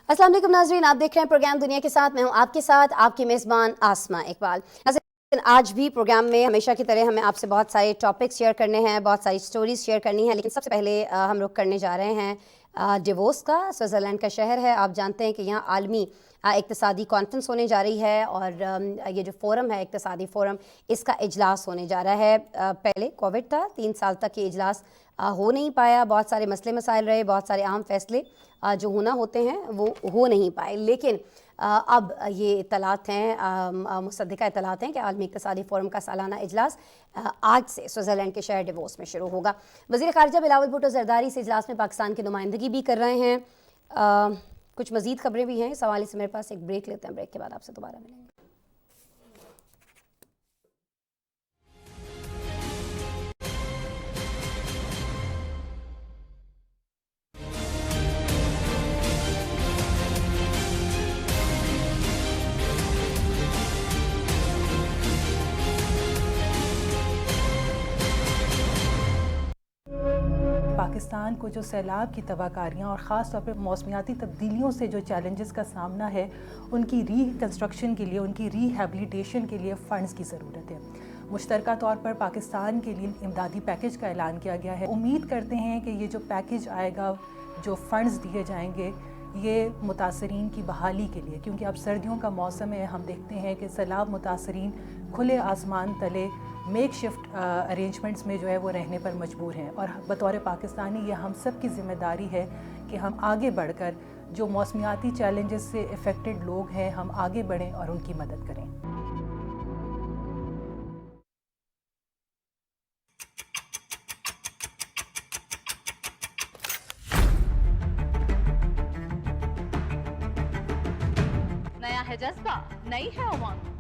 अस्सलाम वालेकुम नाज़रीन, आप देख रहे हैं प्रोग्राम दुनिया के साथ। मैं हूं आपके साथ आपकी मेज़बान आसमा इकबाल। आज भी प्रोग्राम में हमेशा की तरह हमें आपसे बहुत सारे टॉपिक्स शेयर करने हैं, बहुत सारी स्टोरीज शेयर करनी है। लेकिन सबसे पहले हम लोग करने जा रहे हैं डिवोर्स का। स्विट्ज़रलैंड का शहर है, आप जानते हैं कि यहाँ आलमी इक़्तिसादी कॉन्फ्रेंस होने जा रही है और ये जो फ़ोरम है इक़्तिसादी फ़ोरम, इसका इजलास होने जा रहा है। पहले कोविड था, 3 साल तक ये इजलास हो नहीं पाया, बहुत सारे मसले मसाइल रहे, बहुत सारे अहम फैसले जो होना होते हैं वो हो नहीं पाए। लेकिन अब ये इत्तलात हैं, मुसद्दिक़ा इत्तलात हैं कि आलमी इक़्तिसादी फ़ोरम का सालाना इजलास आज से स्विट्ज़रलैंड के शहर डिवोर्स में शुरू होगा। वज़ीर ख़ारिजा बिलावल भुट्टो ज़रदारी इस इजलास में पाकिस्तान की नुमाइंदगी भी कर रहे हैं। कुछ मज़ीद खबरें भी हैं, इस हवाले से मेरे पास एक ब्रेक लेते हैं, ब्रेक के बाद आपसे दोबारा मिलेंगे। पाकिस्तान को जो सैलाब की तबाहकारियाँ और ख़ास तौर पर मौसमियाती तब्दीलियों से जो चैलेंजेस का सामना है, उनकी रीकंस्ट्रक्शन के लिए, उनकी रिहैबिलिटेशन के लिए फ़ंड्स की ज़रूरत है। मुश्तरका तौर पर पाकिस्तान के लिए इमदादी पैकेज का ऐलान किया गया है। उम्मीद करते हैं कि ये जो पैकेज आएगा, जो फ़ंड्स दिए जाएंगे, ये मुतासरीन की बहाली के लिए, क्योंकि अब सर्दियों का मौसम है, हम देखते हैं कि सैलाब मुतासरीन खुले आसमान तले मेक शिफ्ट अरेंजमेंट्स में जो है वो रहने पर मजबूर हैं। और बतौर पाकिस्तानी ये हम सब की ज़िम्मेदारी है कि हम आगे बढ़कर जो मौसमियाती चैलेंजेस से अफेक्टेड लोग हैं, हम आगे बढ़ें और उनकी मदद करें। नया है जज्बा, नई है उमंग,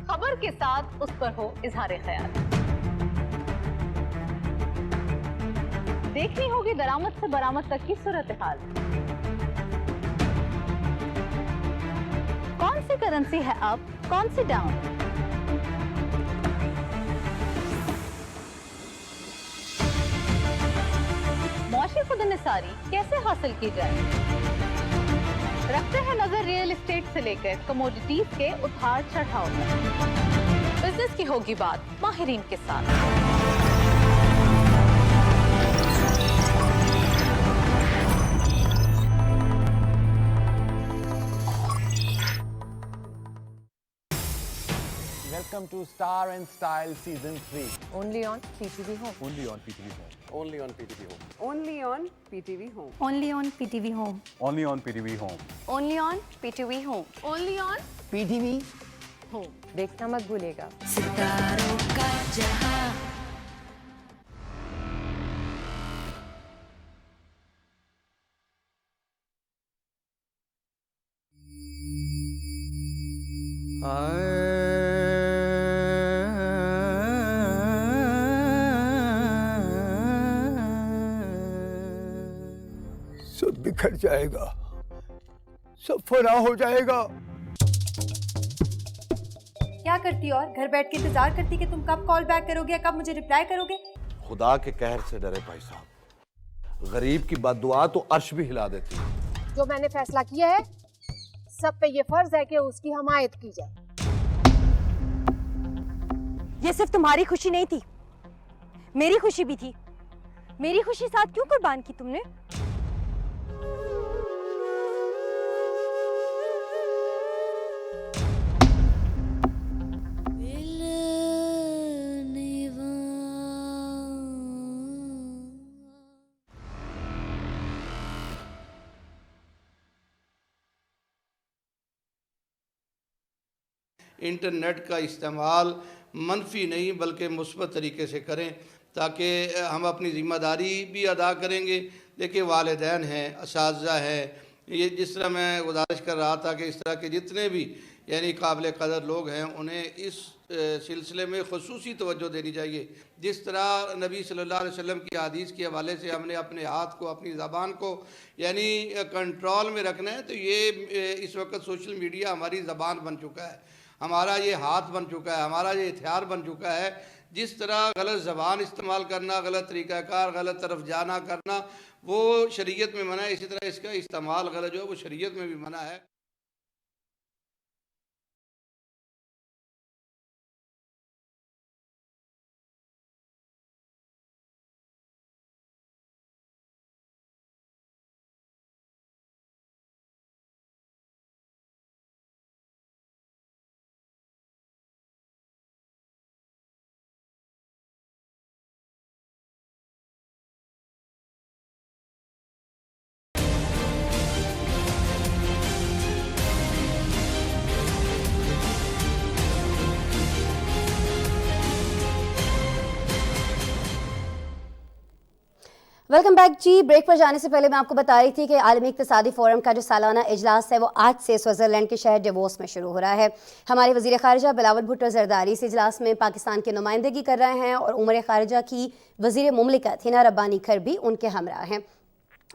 खबर के साथ उस पर हो इजहार ख्याल। देखनी होगी दरामद से बरामद तक की सूरत हाल। कौन सी करेंसी है अप, कौन सी डाउन? मौशी खुदनिसारी कैसे हासिल की जाए? रखते हैं नजर रियल एस्टेट से लेकर कमोडिटीज के उतार चढ़ाव तक। बिजनेस की होगी बात माहिरीन के साथ। Welcome to Star and Style Season 3. Only on PTV Home. Only on PTV Home. Only on PTV Home. Only on PTV Home. Only on PTV Home. Only on PTV Home. Only on PTV Home. Only on PTV Home. देखना मत भूलेगा। सितारों का जहां। सब बिखर जाएगा, सब फना हो जाएगा। क्या करती और घर बैठ के इंतजार करती कि तुम कब कॉल बैक करोगे, कब मुझे रिप्लाई करोगे। खुदा के कहर से डरे भाई साहब, गरीब की बद्दुआ तो अर्श भी हिला देती है। जो मैंने फैसला किया है, सब पे ये फर्ज है कि उसकी हमायत की जाए। ये सिर्फ तुम्हारी खुशी नहीं थी, मेरी खुशी भी थी। मेरी खुशी साथ क्यों कुर्बान की तुमने? इंटरनेट का इस्तेमाल मनफी नहीं बल्कि मुस्बत तरीके से करें, ताकि हम अपनी ज़िम्मेदारी भी अदा करेंगे। देखिए वालिदैन हैं, असातिज़ा हैं, ये जिस तरह मैं गुजारिश कर रहा था कि इस तरह के जितने भी यानी काबिल कदर लोग हैं, उन्हें इस सिलसिले में ख़ुसूसी तवज्जो देनी चाहिए। जिस तरह नबी सल्लल्लाहु अलैहि वसल्लम की हदीस के हवाले से हमने अपने हाथ को, अपनी ज़बान को यानी कंट्रोल में रखना है, तो ये इस वक्त सोशल मीडिया हमारी ज़बान बन चुका है, हमारा ये हाथ बन चुका है, हमारा ये हथियार बन चुका है, जिस तरह गलत ज़बान इस्तेमाल करना, गलत तरीक़ाकार, गलत तरफ जाना करना वो शरीयत में मना है, इसी तरह इसका इस्तेमाल गलत जो है वो शरीयत में भी मना है। वेलकम बैक जी। ब्रेक पर जाने से पहले मैं आपको बता रही थी कि आलमी इक़्तिसादी फोरम का जो सालाना इजलास है वो आज से स्विट्ज़रलैंड के शहर डेवोस में शुरू हो रहा है। हमारे वज़ीर ख़ारिजा बिलावल भुट्टो ज़रदारी इस इजलास में पाकिस्तान की नुमाइंदगी कर रहे हैं और उमर ख़ारिजा की वज़ीर मुमलिकत हिना रब्बानी खर भी उनके हमरा हैं।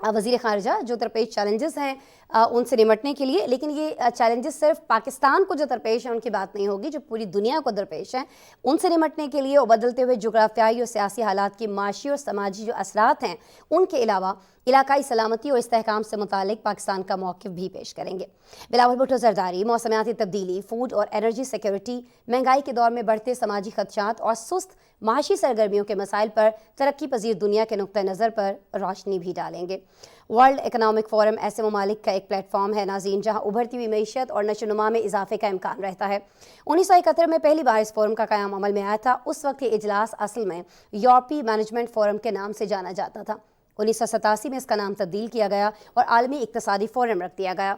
वज़ीर ख़ारिजा जो दरपेश चैलेंजेस हैं उनसे निमटने के लिए, लेकिन ये चैलेंजेस सिर्फ पाकिस्तान को जो दरपेश है उनकी बात नहीं होगी, जो पूरी दुनिया को दरपेश हैं उनसे निमटने के लिए और बदलते हुए जोग्राफियाई और सियासी हालात की माशी और समाजी जो असरात हैं उनके अलावा इलाकाई सलामती और इस्तेहकाम से मुतालिक पाकिस्तान का मौक़िफ़ भी पेश करेंगे। बिलावल भुट्टो ज़रदारी मौसमियाती तब्दीली, फूड और एनर्जी सिक्योरिटी, महंगाई के दौर में बढ़ते समाजी खदशात और सुस्त माशी सरगर्मियों के मसाइल पर तरक्की पजीर दुनिया के नुक्ता नज़र पर रोशनी भी डालेंगे। वर्ल्ड इकनॉमिक फोरम ऐसे ममालिक का एक प्लेटफॉर्म है नाज़रीन जहाँ उभरती हुई मीशत और नशोनुमा में इजाफे का इम्कान रहता है। 1971 में पहली बार इस फोरम का क़याम अमल में आया था। उस वक्त ये इजलास असल में यूरोपीय मैनेजमेंट फोरम के नाम से जाना जाता था। 1987 में इसका नाम तब्दील किया गया और आलमी इक़्तिसादी फोरम रख दिया गया।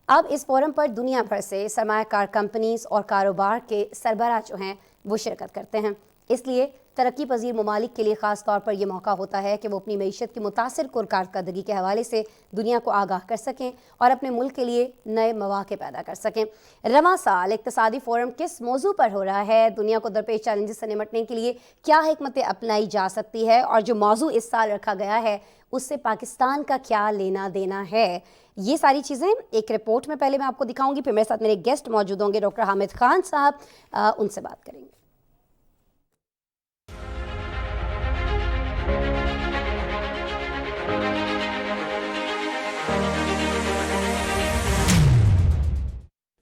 अब इस फोरम पर दुनिया भर से सरमायाकार कंपनीज और कारोबार के सरबराह जो हैं वो शिरकत करते हैं। इसलिए तरक्की पजीर ममालिक के लिए ख़ास तौर पर यह मौका होता है कि वो अपनी मीशत की मुतासिर कारकर्दगी के हवाले से दुनिया को आगाह कर सकें और अपने मुल्क के लिए नए मौक़े पैदा कर सकें। रवां साल इक़्तिसादी फोरम किस मौजू पर हो रहा है, दुनिया को दरपेश चैलेंजेस से निमटने के लिए क्या हिकमतें अपनाई जा सकती है और जो मौजू इस साल रखा गया है उससे पाकिस्तान का क्या लेना देना है, ये सारी चीज़ें एक रिपोर्ट में पहले मैं आपको दिखाऊंगी। फिर मेरे साथ मेरे गेस्ट मौजूद होंगे डॉक्टर हामिद खान साहब, उनसे बात करेंगे।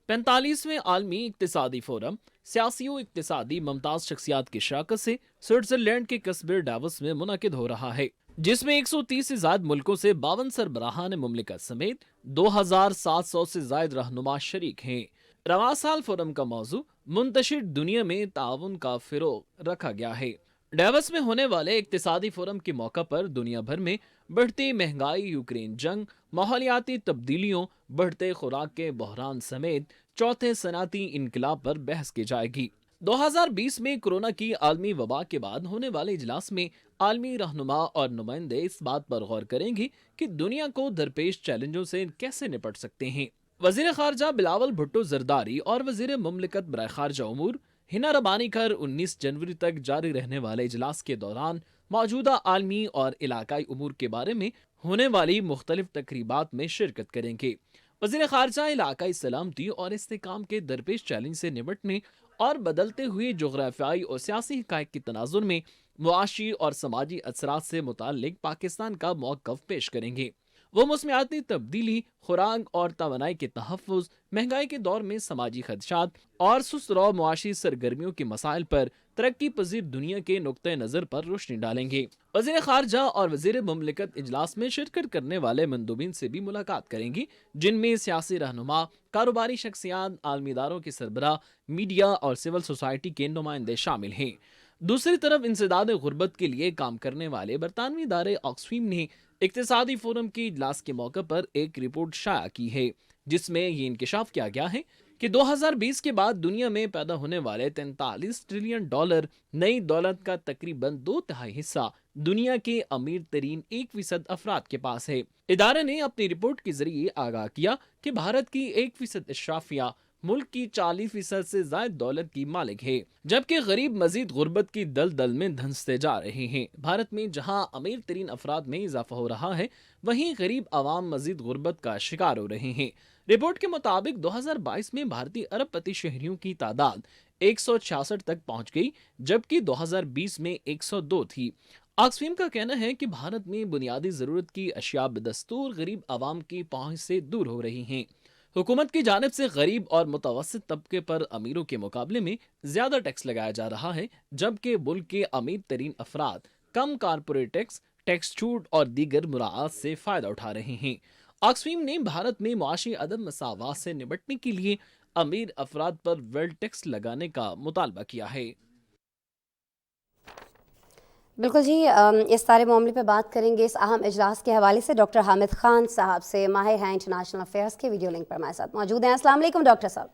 पैंतालीसवें आलमी इक़्तिसादी फोरम सियासी व इक़्तिसादी मुमताज़ शख्सियात की शराकत से स्विट्ज़रलैंड के कस्बे डेवोस में मुनक़िद हो रहा है, जिसमें 130 से ज़ायद मुल्कों से 52 सरबराहान मुमलिकत समेत 2700 से ज़ायद रहनुमा शरीक हैं। रवां साल फोरम का मौजू मुंतशिर दुनिया में ताउन का फ़िरोग़ रखा गया है। डेवोस में होने वाले इक़्तिसादी फोरम के मौका पर दुनिया भर में बढ़ती महंगाई, यूक्रेन जंग, माहौलियाती तब्दीलियों, बढ़ते खुराक के बहरान समेत चौथे सनाती इनकलाब पर बहस की जाएगी। 2020 में कोरोना की आलमी वबा के बाद होने वाले इजलास में आलमी रहनुमा और नुमाइंदे इस बात पर गौर करेंगे कि दुनिया को दरपेश चैलेंजों से कैसे निपट सकते हैं। वज़ीर ख़ारिजा बिलावल भुट्टो ज़रदारी और वज़ीर मुमलिकत बराए ख़ारिजा उमूर हिना रब्बानी खर 19 जनवरी तक जारी रहने वाले इजलास के दौरान मौजूदा आलमी और इलाकाई उमूर के बारे में होने वाली मुख्तलिफ तकरीबात में शिरकत करेंगे। वज़ीर ख़ारिजा इलाकाई सलामती और इस्तेहकाम के दरपेश चैलेंज से निपटने और बदलते हुए जोग्राफियाई और सियासी हक़ाइक़ की तनाज़ुर में मुआशी और समाजी असरात से मुताल्लिक़ पाकिस्तान का मौक़िफ़ पेश करेंगे। वो मौसमियाती तब्दीली, खुराक और तवानाई के तहफ़्फ़ुज़, महंगाई के दौर में समाजी खदशात और सुस्त रौ मुआशी सरगर्मियों के मसाइल पर तरक्की पजीर दुनिया के नुक्ते नज़र पर रोशनी डालेंगे। वज़ीर ख़ारिजा और वज़ीर मुमलिकत इजलास में शिरकत करने वाले मंदूबीन से भी मुलाकात करेंगी, जिनमें सियासी रहनुमा, कारोबारी शख्सियात, आलमी इदारों के सरबराह, मीडिया और सिविल सोसाइटी के नुमाइंदे शामिल हैं। दूसरी तरफ इंसदाद गुर्बत के लिए काम करने वाले बरतानवी इदारे ऑक्सफैम ने इक़्तिसादी फोरम के इजलास के मौके पर एक रिपोर्ट शाया की है, जिसमें ये इंकिशाफ किया गया है कि 2020 के बाद दुनिया में पैदा होने वाले 43 ट्रिलियन डॉलर नई दौलत का तकरीबन 2/3 हिस्सा दुनिया के अमीर तरीन 1% अफराद के पास है। इदारे ने अपनी रिपोर्ट के जरिए आगाह किया कि भारत की 1% इशराफिया मुल्क की 40% से ज्यादा दौलत की मालिक है, जबकि गरीब मजीद गुर्बत की दलदल में धंसते जा रहे हैं। भारत में जहां अमीर तरीन अफराद में इजाफा हो रहा है, वहीं गरीब आवाम मजीद गुर्बत का शिकार हो रहे हैं। रिपोर्ट के मुताबिक 2022 में भारतीय अरबपति शहरियों की तादाद 166 तक पहुंच गई, जबकि 2020 में 102 थी। ऑक्सफैम का कहना है कि भारत में बुनियादी जरूरत की अशिया बदस्तूर गरीब आवाम की पहुंच से दूर हो रही हैं। हुकूमत की जानिब से गरीब और मुतवस्सित तबके पर अमीरों के मुकाबले में ज्यादा टैक्स लगाया जा रहा है, जबकि मुल्क के अमीर तरीन अफराद कम कारपोरेट टैक्स, टैक्स छूट और दीगर मुराआत से फायदा उठा रहे हैं। ऑक्सफैम ने भारत में मुआशी अदम मसावात से निपटने के लिए अमीर अफराद पर वेल्थ टैक्स लगाने का मुतालबा किया है। बिल्कुल जी, इस सारे मामले पर बात करेंगे इस अहम इजलास के हवाले से डॉक्टर हामिद खान साहब से, माहिर हैं इंटरनेशनल अफेयर्स के। वीडियो लिंक पर हमारे साथ मौजूद हैं। अस्सलाम वालेकुम डॉक्टर साहब।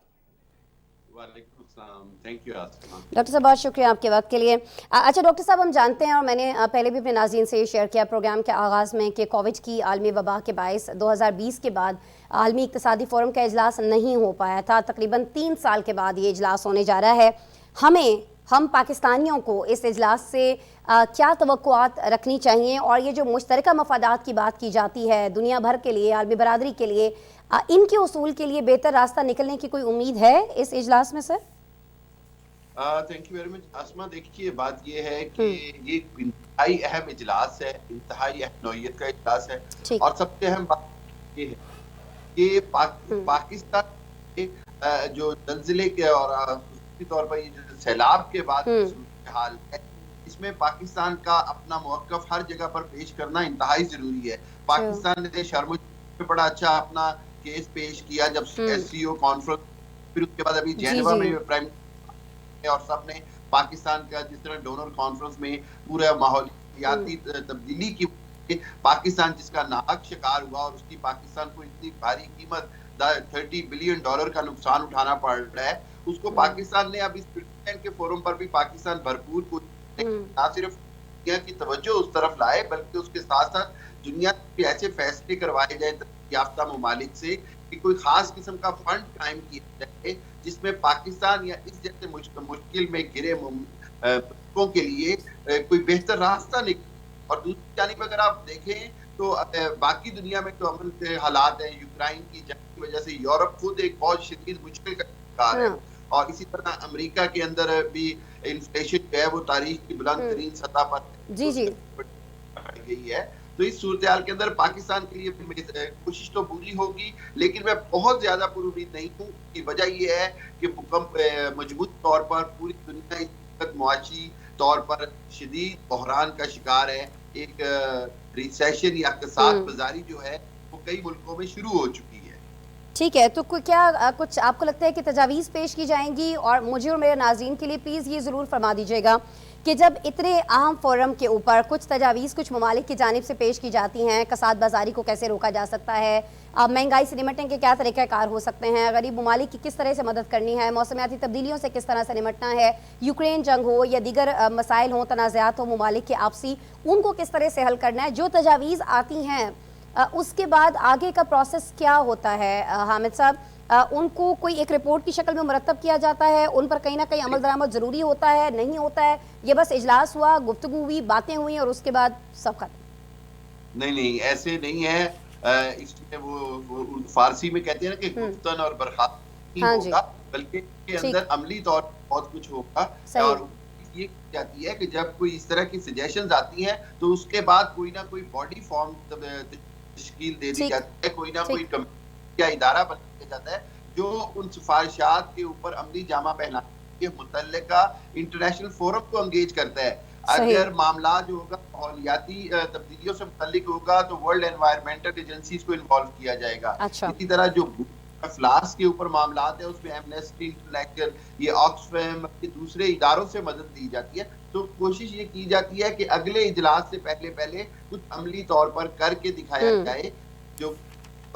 थैंक यू डॉक्टर साहब, बहुत शुक्रिया आपके वक्त के लिए। अच्छा डॉक्टर साहब, हम जानते हैं और मैंने पहले भी अपने नाज़रीन से शेयर किया प्रोग्राम के आगाज़ में कि कोविड की आलमी वबा के बायस 2020 के बाद आलमी इक़्तिसादी फ़ोरम का इजलास नहीं हो पाया था। तकरीबन 3 साल के बाद ये इजलास होने जा रहा है। हम पाकिस्तानियों को इस इजलास से क्या तवक्कुआत रखनी चाहिए, और ये जो मुश्तरका मफादात की बात की जाती है दुनिया भर के लिए, आलमी बरादरी के लिए, इनके उसूल के लिए बेहतर रास्ता निकलने की कोई उम्मीद है इस इजलास में sir? Thank you very much Asma. देखिए, बात ये है कि ये इंतहाई अहम इजलास है, इंतहाई अहम नौइयत का इजलास है, और सबसे अहम बात ये है कि पाकिस्तान के जो जल्जिले के और तौर पर ये जो सैलाब के बाद हाल है, इसमें पाकिस्तान का अपना मौक़िफ़ हर जगह पर पेश करना इंतहाई जरूरी है। पाकिस्तान ने शर्म में बड़ा अच्छा अपना केस पेश किया जब SCO कॉन्फ्रेंस, फिर उसके बाद अभी जेनेवा में प्राइम और सब ने पाकिस्तान का जिस तरह डोनर कॉन्फ्रेंस में पूरा माहौलियाती तब्दीली की पाकिस्तान जिसका नाहक शिकार हुआ, और उसकी पाकिस्तान को इतनी भारी कीमत $30 बिलियन का नुकसान उठाना पड़ रहा है, उसको पाकिस्तान ने अब इस के फोरम पर भी पाकिस्तान भरपूर ना सिर्फ दुनिया की तवज्जो उस तरफ लाए, बल्कि उसके साथ साथ दुनिया के ऐसे फैसले करवाए जाए याफ्ता ममालिक से कि कोई खास किस्म का फंड कायम किया जाए जिसमें पाकिस्तान या इस जैसे मुश्किल में घिरे मुल्कों के लिए कोई बेहतर रास्ता निकले। और दूसरी जानिब अगर आप देखें तो बाकी दुनिया में तो अमन के हालात हैं, यूक्रेन की जंग की वजह से यूरोप खुद एक बहुत शदीद मुश्किल का शिकार है, और इसी तरह अमेरिका के अंदर भी इन्फ्लेशन जो है वो तारीख की बुलंद तरीन सतह पर गई है। तो इस सूरत हाल के अंदर पाकिस्तान के लिए कोशिश तो पूरी होगी, लेकिन मैं बहुत ज्यादा पुरुमीद नहीं हूँ। की वजह यह है कि मजबूत तौर पर पूरी दुनिया इस वक्त मुआशी तौर पर शदीद बहरान का शिकार है। एक रिसेशन या इक़्तिसाद बाज़ारी जो है वो कई मुल्कों में शुरू हो चुकी है। ठीक है, तो क्या कुछ आपको लगता है कि तजावीज़ पेश की जाएंगी? और मुझे और मेरे नाज़रीन के लिए प्लीज़ ये ज़रूर फरमा दीजिएगा कि जब इतने अहम फोरम के ऊपर कुछ तजावीज़ कुछ ममालिक की जानिब से पेश की जाती हैं, कसाद बाज़ारी को कैसे रोका जा सकता है, महंगाई से निपटने के क्या तरीक़ाकार हो सकते हैं, गरीब ममालिक की किस तरह से मदद करनी है, मौसमियाती तब्दीलियों से किस तरह से निपटना है, यूक्रेन जंग हो या दीगर मसाइल हों, तनाज़ात हो ममालिक के आपसी, उनको किस तरह से हल करना है, जो तजावीज़ आती हैं उसके बाद आगे का प्रोसेस क्या होता है हामिद साहब? उनको कोई एक रिपोर्ट की शक्ल में मुरतब किया जाता है, उन पर कहीं ना कहीं अमल दरामद ज़रूरी होता है, नहीं होता है, ये बस इजलास हुआ, गुफ्तगू हुई, बातें हुई और उसके बाद सब खत्म? नहीं, ऐसे नहीं है। इसमें वो फारसी में कहते हैं ना कि गुफ्तन और बर्खास्त नहीं होगा, बल्कि के अंदर अमली तौर पर बहुत कुछ होगा। और ये जाती है कि जब कोई इस तरह की सजेशंस आती हैं तो उसके बाद कोई ना कोई बॉडी फॉर्म तश्कील दे दी जाती है, कोई ना कोई कमेटी या इदारा बना दिया जाता है जो उन सिफारिशात के ऊपर अमली जामा पहनाने के मुतल्लिका इंटरनेशनल फोरम को एंगेज करता है। अगर मामला जो होगा माहौलियाती तब्दीलियों से मुतल्लिक होगा तो वर्ल्ड एनवायरमेंटल एजेंसीज को इन्वॉल्व किया जाएगा। इसी तरह जो अफलास के ऊपर मामला है उसमें एमनेस्टी इंटरनेशनल, ये ऑक्सफैम के दूसरे इदारों से मदद दी जाती है। तो कोशिश ये की जाती है कि अगले इजलास से पहले कुछ अमली तौर पर करके दिखाया जाए जो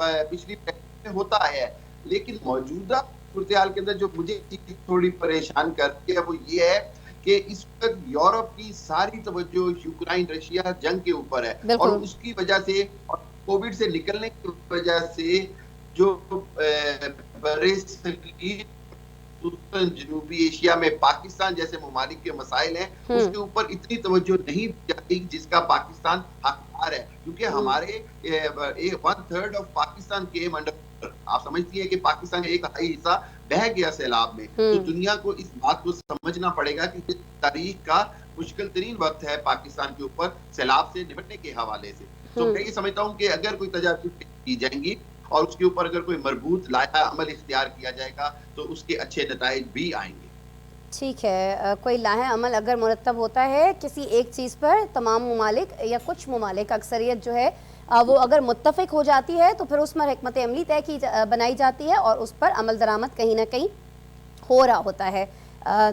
पिछली में होता है। लेकिन मौजूदा सूरत हाल के अंदर जो मुझे थोड़ी परेशान करती है वो ये है कि इस वक्त यूरोप की सारी तवज्जो यूक्रेन रशिया जंग के ऊपर है, और उसकी वजह से और कोविड से निकलने की वजह से जो खसूसन जनूबी एशिया में पाकिस्तान जैसे ममालिक के मसाइल हैं, उसके ऊपर इतनी तवज्जो नहीं दी जाती जिसका पाकिस्तान हकदार है, क्योंकि हमारे 1/3 ऑफ पाकिस्तान केम अंडर। आप समझती हैं कि पाकिस्तान का एक हाई हिस्सा बह गया सैलाब में। तो दुनिया को इस बात को समझना पड़ेगा कि इस तारीख का मुश्किल तरीन वक्त है पाकिस्तान के ऊपर सैलाब से निपटने के हवाले से। तो मैं ये समझता हूँ कि अगर कोई तजावीज़ की जाएंगी और उसके ऊपर अगर कोई मरबूत लाया अमल इख्तियार किया जाएगा तो उसके अच्छे नताइज भी आएंगे। ठीक है, कोई लाहे अमल अगर मुरतब होता है किसी एक चीज़ पर, तमाम ममालिक या कुछ ममालिक अक्सरियत जो है वो अगर मुत्तफ़िक हो जाती है तो फिर उस पर हिकमत अमली तय की बनाई जाती है और उस पर अमल दरामद कहीं ना कहीं हो रहा होता है।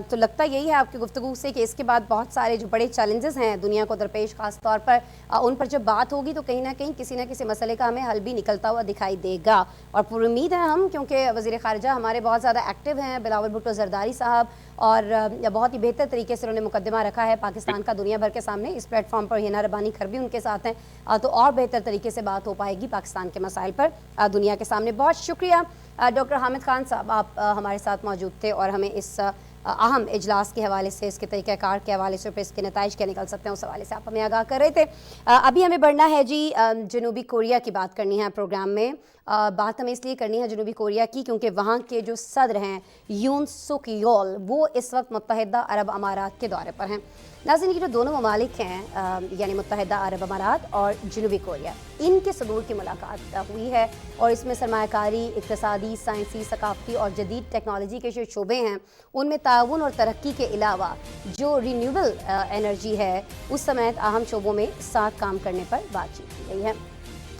तो लगता यही है आपकी गुफ्तगू से कि इसके बाद बहुत सारे जो बड़े चैलेंजेस हैं दुनिया को दरपेश, ख़ास तौर पर उन पर जब बात होगी तो कहीं ना कहीं किसी न किसी मसले का हमें हल भी निकलता हुआ दिखाई देगा। और पूरी उम्मीद है हम, क्योंकि वज़ीर ख़ारिजा हमारे बहुत ज़्यादा एक्टिव हैं, बिलावल भुट्टो ज़रदारी साहब, और बहुत ही बेहतर तरीके से उन्होंने मुकदमा रखा है पाकिस्तान का दुनिया भर के सामने। इस प्लेटफॉर्म पर हिना रब्बानी खर भी उनके साथ हैं, तो और बेहतर तरीके से बात हो पाएगी पाकिस्तान के मसाइल पर दुनिया के सामने। बहुत शुक्रिया डॉक्टर हामिद खान साहब, आप हमारे साथ मौजूद थे और हमें इस अहम इजलास के हवाले से, इसके तरीक़ाकार के हवाले से, फिर इसके नताइज क्या निकल सकते हैं उस हवाले से आप हमें आगाह कर रहे थे। अभी हमें बढ़ना है जी, जनूबी कोरिया की बात करनी है प्रोग्राम में। बात हमें इसलिए करनी है जनूबी कोरिया की क्योंकि वहाँ के जो सदर हैं यून सुक योल, वो इस वक्त मुत्तहिदा अरब अमारात के दौरे पर हैं। नाज़रीन, ये जो दोनों ममालिक हैं यानी मुत्तहिदा अरब अमारात और जनूबी कोरिया, इनके सदूर की मुलाकात हुई है और इसमें सरमायाकारी, इक़्तिसादी, साइंसी, सकाफ़ती और जदीद टेक्नोलॉजी के जो शोबे हैं उनमें ताउन और तरक्की के अलावा जो रीन्यूएबल एनर्जी है उस समेत अहम शोबों में साथ काम करने पर बातचीत की गई है।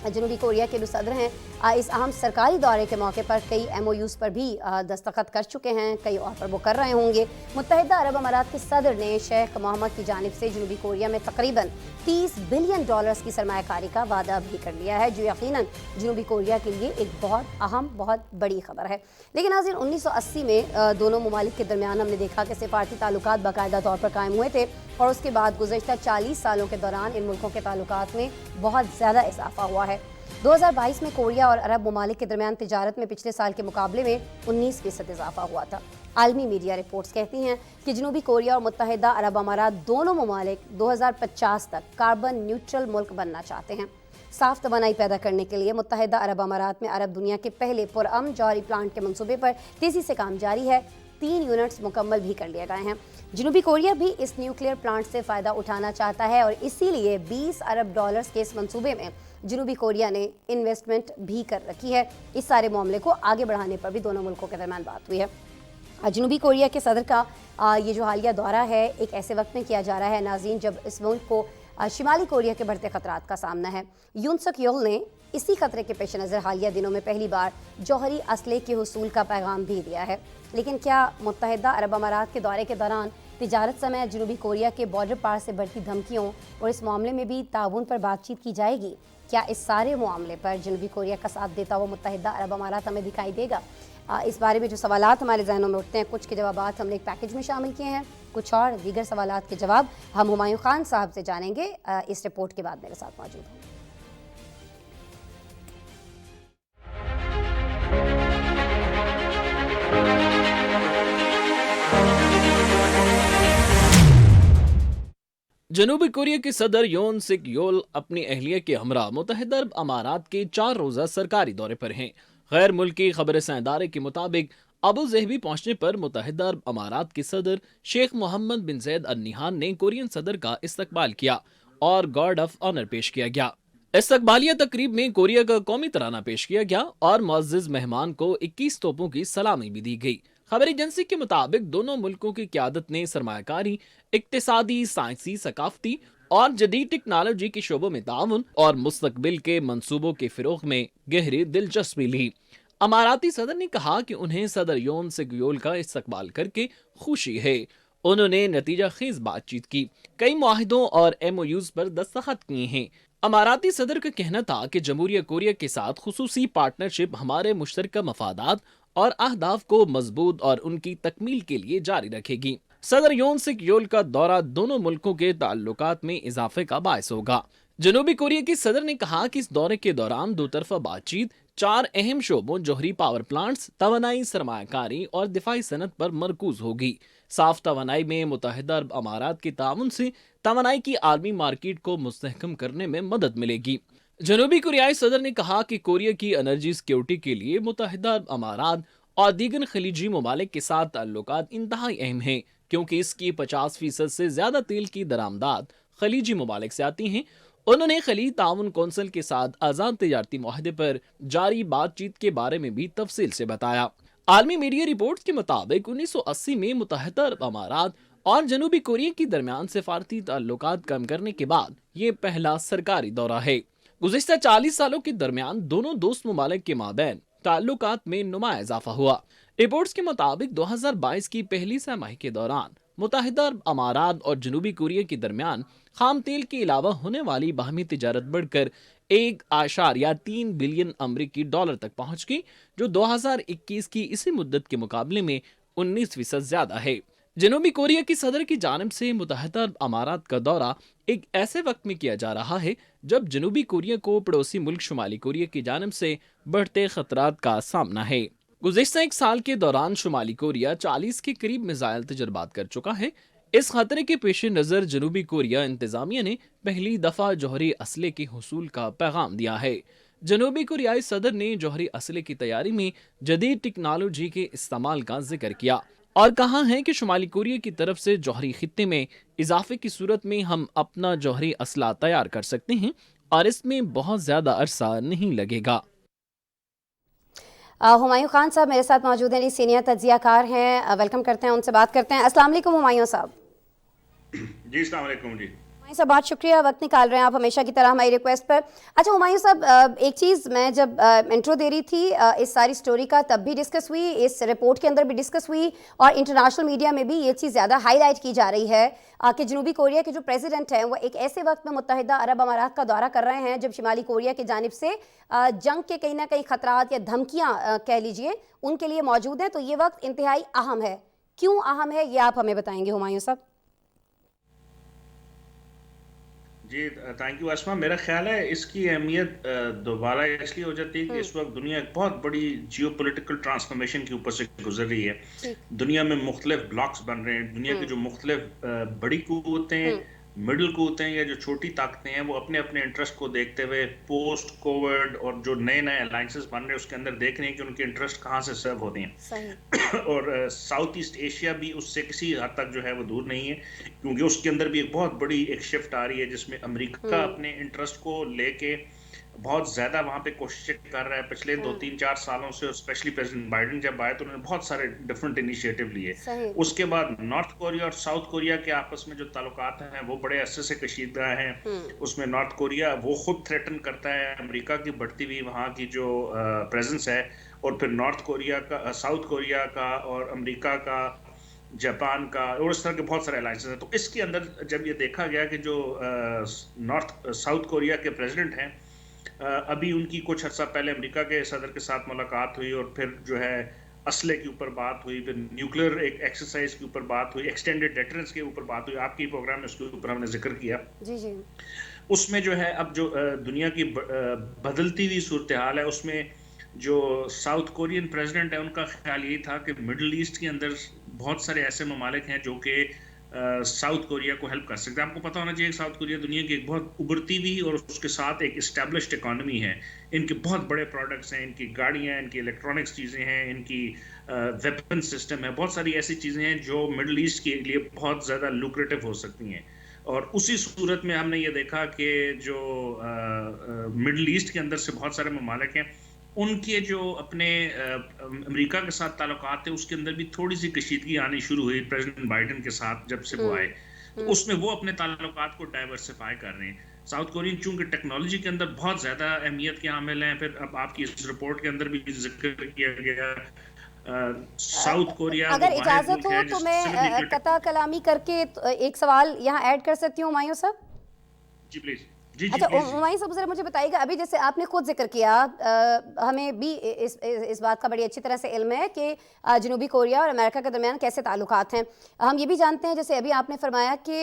जनूबी कोरिया के जो सदर हैं इस अहम सरकारी दौरे के मौके पर कई MOUs पर भी दस्तखत कर चुके हैं, कई और पर वो कर रहे होंगे। मुत्तहिदा अरब अमारात के सदर ने शेख मोहम्मद की जानिब से जनूबी कोरिया में तकरीबन $30 बिलियन की सरमायाकारी का वादा भी कर लिया है, जो यकीनन जनूबी कोरिया के लिए एक बहुत अहम, बहुत बड़ी खबर है। लेकिन नाज़रीन, 1980 में दोनों ममालिक के दरमियान हमने देखा कि सिफारती ताल्लुकात बाकायदा तौर पर कायम हुए थे और उसके बाद गुज़श्ता 40 सालों के दौरान इन मुल्कों के ताल्लुकात में बहुत ज़्यादा इजाफा हुआ है। 2022 में कोरिया और अरब ममालिक के दरमियान तिजारत में पिछले साल के मुकाबले में 19% इजाफा हुआ था। आलमी मीडिया रिपोर्ट्स कहती हैं कि जनूबी कोरिया और मुत्तहिदा अरब अमारात दोनों ममालिक 2050 तक कार्बन न्यूट्रल मुल्क बनना चाहते हैं। साफ तवानाई पैदा करने के लिए मुत्तहिदा अरब अमारात में अरब दुनिया के पहले पुरअमन जौहरी प्लांट के मंसूबे पर तेज़ी से काम जारी है। 3 यूनिट्स मुकम्मल भी कर लिए गए हैं। जनूबी कोरिया भी इस न्यूक्लियर प्लांट से फ़ायदा उठाना चाहता है और इसीलिए $20 अरब के इस मंसूबे में जनूबी कोरिया ने इन्वेस्टमेंट भी कर रखी है। इस सारे मामले को आगे बढ़ाने पर भी दोनों मुल्कों के दरमियान बात हुई है। जनूबी कोरिया के सदर का ये जो हालिया दौरा है एक ऐसे वक्त में किया जा रहा है नाज़रीन जब इस मुल्क को शिमाली कोरिया के बढ़ते खतरात का सामना है। यून सुक योल ने इसी खतरे के पेश नज़र हालिया दिनों में पहली बार जौहरी असले के हुसूल का पैगाम भी दिया है। लेकिन क्या मुत्तहिदा अरब अमारात के दौरे के दौरान तिजारत समेत जनूबी कोरिया के बॉर्डर पार से बढ़ती धमकियों और इस मामले में भी ताउन पर बातचीत की जाएगी? क्या इस सारे मामले पर जनूबी कोरिया का साथ देता हुआ मुत्तहिदा अरब अमारात हमें दिखाई देगा? इस बारे में जो सवालात हमारे जहनों में उठते हैं, कुछ के जवाबात हमने एक पैकेज में शामिल किए हैं, कुछ और दीगर सवालात के जवाब हम हुमायूं खान साहब से जानेंगे। इस रिपोर्ट के बाद मेरे साथ मौजूद हैं। जनूबी कोरिया के सदर योन सिक योल अपनी अहलिया के हमरा मुत्तहिदा अरब अमारात के 4 रोज़ा सरकारी दौरे पर हैं। गैर मुल्की खबरसां इदारे के मुताबिक अबू ज़हबी पहुंचने पर मुत्तहिदा अरब अमारात के सदर शेख मोहम्मद बिन जैद अल निहान ने कोरियन सदर का इस्तकबाल किया और गार्ड ऑफ ऑनर पेश किया गया। इस्तकबालिया तकरीब में कोरिया का कौमी तराना पेश किया गया और मुअज़्ज़िज़ मेहमान को 21 तोपों की सलामी भी दी गई। खबर एजेंसी के मुताबिक दोनों मुल्कों की क़यादत ने सरमायाकारी, इक्तिसादी, साइंसी, सकाफती और जदीद टेक्नोलॉजी के शोबों में ताउन और मुस्तकबिल के मंसूबों के फ़िरोग़ में गहरी दिलचस्पी ली। अमाराती सदर ने कहा कि उन्हें सदर योन सिक योल का इस्तकबाल करके खुशी है। उन्होंने नतीजा खेज बातचीत की, कई मुआहिदों और MOUs पर दस्तखत किए हैं। अमाराती सदर का कहना था कि जमहूरिया कोरिया के साथ खुसूसी पार्टनरशिप हमारे मुश्तरका मफादात और अहदाफ को मजबूत और उनकी तकमील के लिए जारी रखेगी। सदर योन सिक योल का दौरा दोनों मुल्कों के ताल्लुकात में इजाफे का बायस होगा। जनूबी कोरिया के सदर ने कहा कि इस दौरे के दौरान दो तरफा बातचीत 4 अहम शोबों जौहरी पावर प्लांट्स, तवानाई सरमायाकारी और दिफाई सनत पर मरकूज होगी। साफ तवानाई में मुत्तहिदा अरब अमारात के ताउन से तवानाई की आलमी मार्केट को मुस्तहकम करने में मदद मिलेगी। जनूबी कोरियाई सदर ने कहा कि कोरिया की एनर्जी सिक्योरिटी के लिए मुत्तहिदा अरब अमारात और दीगर खलीजी ममालिक के साथ ताल्लुकात इंतहाई अहम हैं, क्योंकि इसकी 50% से ज्यादा तेल की दरामदात खलीजी ममालिक से आती हैं। उन्होंने खलीज ताउन कौंसिल के साथ आज़ाद तजारती मुआहदे पर जारी बातचीत के बारे में भी तफसील से बताया। आलमी मीडिया रिपोर्ट्स के मुताबिक 1980 में मुत्तहिदा अरब अमारात और जनूबी कोरिया के दरमियान सिफारती ताल्लुकात कम करने के बाद ये पहला सरकारी दौरा है। गुज़िश्ता 40 सालों के दरमियान दोनों दोस्त ममालिक के माबैन ताल्लुकात में नुमाया इजाफा हुआ। रिपोर्ट्स के मुताबिक 2022 की पहली छमाही के दौरान मुत्तहिदा अरब अमारात और जनूबी कोरिया के दरमियान खाम तेल के अलावा होने वाली बाहमी तिजारत बढ़कर 1.3 बिलियन अमरीकी डॉलर तक पहुंच गई, जो 2021 की इसी मुद्दत के मुकाबले में 19% ज्यादा है। जनूबी कोरिया की सदर की जानिब से मुत्तहिदा अरब अमारात का दौरा एक ऐसे वक्त में किया जा रहा है जब जनूबी कोरिया को पड़ोसी मुल्क शुमाली कोरिया की जानिब से बढ़ते खतरात का सामना है। गुज़िश्ता 1 साल के दौरान शुमाली कोरिया 40 के करीब मिसाइल तजर्बात कर चुका है। इस खतरे के पेश नज़र जनूबी कोरिया इंतजामिया ने पहली दफ़ा जौहरी असले के हुसूल का पैगाम दिया है। जनूबी कोरियाई सदर ने जौहरी असले की तैयारी में जदीद टेक्नोलॉजी के इस्तेमाल का जिक्र किया और कहा है कि शुमाली कोरिया की तरफ से जौहरी खित्ते में इजाफे की सूरत में हम अपना जौहरी असला तैयार कर सकते हैं और इसमें बहुत ज़्यादा अरसा नहीं लगेगा। हुमायूं खान साहब मेरे साथ मौजूद हैं, सीनियर तज्जियाकार हैं, वेलकम करते हैं, उनसे बात करते हैं। अस्सलाम वालेकुम हुमायूं साहब। जी अस्सलाम वालेकुम जी। हुमायूं साहब बहुत शुक्रिया, वक्त निकाल रहे हैं आप हमेशा की तरह हमारी रिक्वेस्ट पर। अच्छा हुमायूं साहब, एक चीज़ मैं जब इंट्रो दे रही थी इस सारी स्टोरी का तब भी डिस्कस हुई, इस रिपोर्ट के अंदर भी डिस्कस हुई और इंटरनेशनल मीडिया में भी ये चीज़ ज़्यादा हाईलाइट की जा रही है कि जनूबी कोरिया के जो प्रेसिडेंट हैं वो एक ऐसे वक्त में मुत्तहिदा अरब अमारात का दौरा कर रहे हैं जब शुमाली कोरिया की जानिब से जंग के कहीं ना कहीं खतरात या धमकियाँ कह लीजिए उनके लिए मौजूद हैं। तो ये वक्त इंतहाई अहम है। क्यों अहम है ये आप हमें बताएंगे हुमायूं साहब? जी थैंक यू आसमा। मेरा ख्याल है इसकी अहमियत दोबारा इसलिए हो जाती है कि इस वक्त दुनिया एक बहुत बड़ी जियोपॉलिटिकल ट्रांसफॉर्मेशन के ऊपर से गुजर रही है। दुनिया में मुख्तलिफ ब्लॉक्स बन रहे हैं। दुनिया की जो मुख्तलिफ बड़ी कुव्वतें, मिडिल कुव्वतें या जो छोटी ताकतें हैं वो अपने अपने इंटरेस्ट को देखते हुए पोस्ट कोविड और जो नए नए अलायंसेस बन रहे हैं उसके अंदर देख रहे हैं कि उनके इंटरेस्ट कहाँ से सर्व होते हैं। और साउथ ईस्ट एशिया भी उससे किसी हद तक जो है वो दूर नहीं है, क्योंकि उसके अंदर भी एक बहुत बड़ी एक शिफ्ट आ रही है जिसमें अमेरिका अपने इंटरेस्ट को लेके बहुत ज़्यादा वहाँ पे कोशिश कर रहा है। पिछले 2-3-4 सालों से स्पेशली प्रेसिडेंट बाइडेन जब आए तो उन्होंने बहुत सारे डिफरेंट इनिशिएटिव लिए। उसके बाद नॉर्थ कोरिया और साउथ कोरिया के आपस में जो ताल्लुकात हैं वो बड़े अरसे से कशीदा हैं। उसमें नॉर्थ कोरिया वो खुद थ्रेटन करता है अमेरिका की बढ़ती हुई वहाँ की जो प्रेजेंस है, और फिर नॉर्थ कोरिया का, साउथ कोरिया का और अमेरिका का, जापान का और इस तरह के बहुत सारे अलायंसेस हैं। तो इसके अंदर जब ये देखा गया कि जो साउथ कोरिया के प्रेसिडेंट हैं अभी उनकी कुछ अर्सा पहले अमेरिका के सदर के साथ मुलाकात हुई और फिर जो है असले के ऊपर बात हुई, फिर न्यूक्लियर एक एक्सरसाइज के ऊपर बात हुई, एक्सटेंडेड डेटरेंस के ऊपर बात हुई, आपकी प्रोग्राम में उसके ऊपर हमने जिक्र किया। जी जी। उसमें जो है अब जो दुनिया की बदलती हुई सूरत हाल है उसमें जो साउथ कोरियन प्रेसिडेंट है उनका ख्याल यही था कि मिडल ईस्ट के अंदर बहुत सारे ऐसे ममालिक हैं जो कि साउथ कोरिया को हेल्प कर सकते हैं। आपको पता होना चाहिए कि साउथ कोरिया दुनिया की एक बहुत उभरती हुई और उसके साथ एक इस्टेब्लिश्ड इकॉनमी है। इनके बहुत बड़े प्रोडक्ट्स हैं, इनकी गाड़ियाँ, इनकी इलेक्ट्रॉनिक्स चीज़ें हैं, इनकी वेपन सिस्टम है, बहुत सारी ऐसी चीज़ें हैं जो मिडल ईस्ट के लिए बहुत ज़्यादा लुक्रेटिव हो सकती हैं। और उसी सूरत में हमने ये देखा कि जो मिडल ईस्ट के अंदर से बहुत सारे ममालिक हैं उनके जो अपने अमेरिका के साथ ताल्लुकात थे उसके अंदर भी थोड़ी सी कशीदगी आनी शुरू हुई प्रेसिडेंट बाइडेन के साथ जब से वो आए। तो उसमें वो अपने ताल्लुकात को डाइवर्सिफाई कर रहे हैं। साउथ कोरियन चूंकि टेक्नोलॉजी के अंदर बहुत ज़्यादा अहमियत के हामिल हैं, फिर अब आपकी इस रिपोर्ट के अंदर भी जिक्र किया गया साउथ कोरिया। अगर इजाज़त हो तो मैं कता कलामी करके एक सवाल यहाँ ऐड कर सकती हूँ हुमायूं साहब? जी प्लीज़। जी अच्छा प्लीज। हुमायूं साहब जरा मुझे बताइएगा, अभी जैसे आपने खुद जिक्र किया, हमें भी इस बात का बड़ी अच्छी तरह से इल्म है कि जनूबी कोरिया और अमेरिका के दरमियान कैसे ताल्लुकात हैं। हम ये भी जानते हैं, जैसे अभी आपने फरमाया कि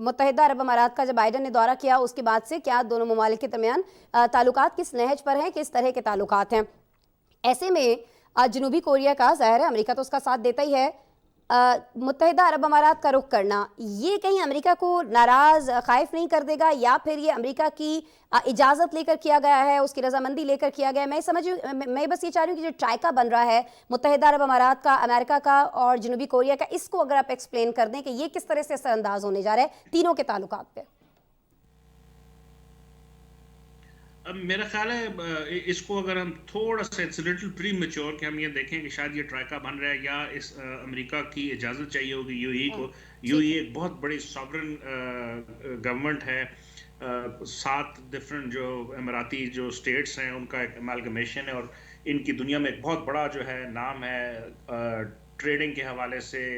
मुत्तहिदा अरब अमारात का जब बाइडन ने दौरा किया उसके बाद से क्या दोनों ममालिक के दरमियान ताल्लुकात किस नहज पर हैं, किस तरह के ताल्लुकात हैं। ऐसे में जनूबी कोरिया का, ज़ाहिर है अमेरिका तो उसका साथ देता ही है, मुत्तहिदा अरब अमारात का रुख करना, ये कहीं अमेरिका को नाराज़ ख़ाइफ नहीं कर देगा, या फिर ये अमेरिका की इजाज़त लेकर किया गया है, उसकी रजामंदी लेकर किया गया है? मैं बस ये चाह रही हूँ कि जो ट्राइका बन रहा है मुत्तहिदा अरब अमारात का, अमेरिका का और जनूबी कोरिया का, इसको अगर आप एक्सप्लेन कर दें कि ये किस तरह से असरअंदाज होने जा रहा है तीनों के ताल्लुकात पे। अब मेरा ख्याल है इसको अगर हम थोड़ा सा इट्स लिटिल प्री मैच्योर कि हम ये देखें कि शायद ये ट्राइका बन रहा है या इस अमेरिका की इजाज़त चाहिए होगी यूएई को। यूएई एक बहुत बड़ी सॉवरेन गवर्नमेंट है, 7 डिफरेंट जो अमीराती जो स्टेट्स हैं उनका एक अमालगमेशन है, और इनकी दुनिया में एक बहुत बड़ा जो है नाम है ट्रेडिंग के हवाले से,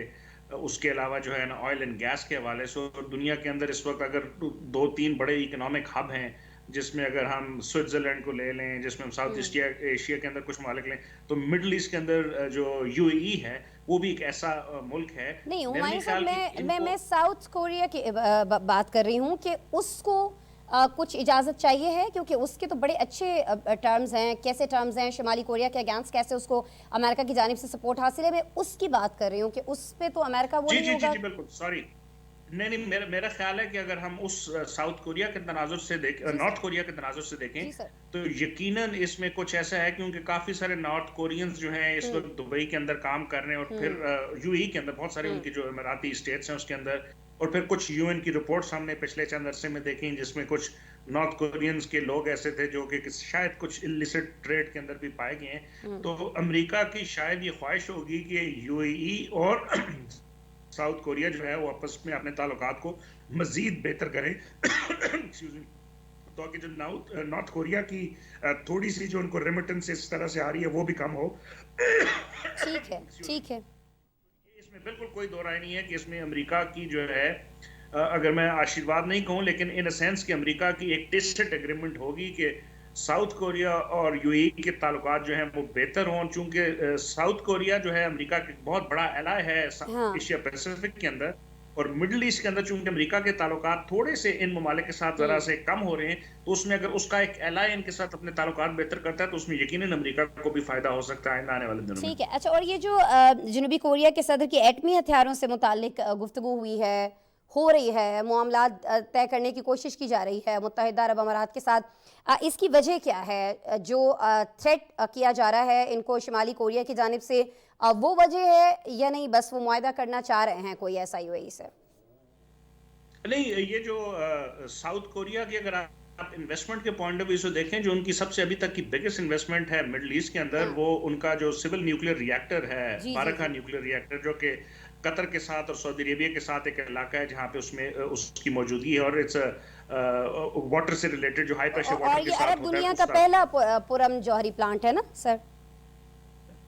उसके अलावा जो है ना ऑयल एंड गैस के हवाले से। और दुनिया के अंदर इस वक्त अगर 2-3 बड़े इकोनॉमिक हब हैं, जिसमें अगर हम स्विट्जरलैंड को ले लें, जिसमें हम साउथ एशिया के अंदर कुछ मालिक लें, तो मिडल ईस्ट के अंदर जो यूएई है वो भी एक ऐसा मुल्क है। नहीं हुमायूं साहब, मैं साउथ कोरिया की बात कर रही हूँ कि उसको कुछ इजाज़त चाहिए है, क्योंकि उसके तो बड़े अच्छे टर्म्स हैं। कैसे टर्म्स हैं शुमाली कोरिया के अगेंस्ट, कैसे उसको अमेरिका की जानिब से सपोर्ट हासिल है, मैं उसकी बात कर रही हूँ कि उस पे तो अमेरिका वो नहीं होगा। जी बिल्कुल, सॉरी, नहीं मेरा ख्याल है कि अगर हम उस साउथ कोरिया के तनाजुर से देखें, नॉर्थ कोरिया के तनाजुर से देखें, तो यकीनन इसमें कुछ ऐसा है, क्योंकि काफी सारे नॉर्थ कोरियंस जो हैं इस वक्त दुबई के अंदर काम कर रहे हैं, और फिर यूएई के अंदर बहुत सारे उनकी जो अमीराती स्टेट्स हैं उसके अंदर, और फिर कुछ यूएन की रिपोर्ट्स हमने पिछले चंद अरसे में देखी जिसमें कुछ नॉर्थ कोरियंस के लोग ऐसे थे जो कि शायद कुछ इलिसिट ट्रेड के अंदर भी पाए गए हैं। तो अमेरिका की शायद ये ख्वाहिश होगी कि यूएई और साउथ कोरिया जो है वो आपस में अपने ताल्लुकात को मजीद बेहतर करें तो कि जो नॉर्थ कोरिया की थोड़ी सी जो उनको रेमिटेंस इस तरह से आ रही है वो भी कम हो। ठीक है। इसमें बिल्कुल कोई दो राय नहीं है कि इसमें अमेरिका की जो है, अगर मैं आशीर्वाद नहीं कहूँ, लेकिन इन अ सेंस कि अमेरिका की एक टेसिट एग्रीमेंट होगी कि साउथ कोरिया और यूएई के ताल्लुकात जो हैं वो बेहतर हों, चूंकि साउथ कोरिया जो है अमेरिका का बहुत बड़ा एलाय है एशिया पैसिफिक के अंदर, और मिडल ईस्ट के अंदर चूंकि अमेरिका के ताल्लुकात थोड़े से इन ममालिक के साथ जरा से कम हो रहे हैं, तो उसमें अगर उसका एक एलाय इनके साथ अपने ताल्लुकात बेहतर करता है तो उसमें यकीनन अमेरिका को भी फायदा हो सकता है आने वाले दिनों में। ठीक है। अच्छा, और ये जो जनूबी कोरिया के सदर की एटमी हथियारों से मुतालिक गुफ्तगू हुई है, हो रही है, मामला तय करने की कोशिश की जा रही है मुत्तहिदा अरब अमारात के साथ, इसकी वजह क्या है? जो थ्रेट किया जा रहा है इनको शुमाली कोरिया की जानिब से, वो वजह है या नहीं, बस वो मुआहदा करना चाह रहे हैं कोई ऐसा यूएई से? नहीं, ये जो साउथ कोरिया की अगर आप इन्वेस्टमेंट के पॉइंट ऑफ व्यू से देखें, जो उनकी सबसे अभी तक की बिगेस्ट इन्वेस्टमेंट है मिडल ईस्ट के अंदर, वो उनका जो सिविल न्यूक्लियर रिएक्टर है, बारका न्यूक्लियर रिएक्टर, जो कि कतर के साथ और सऊदी अरेबिया के साथ एक इलाका है जहाँ पे उसमें उसकी मौजूदगी है, और इट्स वाटर से रिलेटेड जो हाई प्रेशर वाटर के साथ अरब दुनिया का पहला पुरम जौहरी प्लांट है ना सर?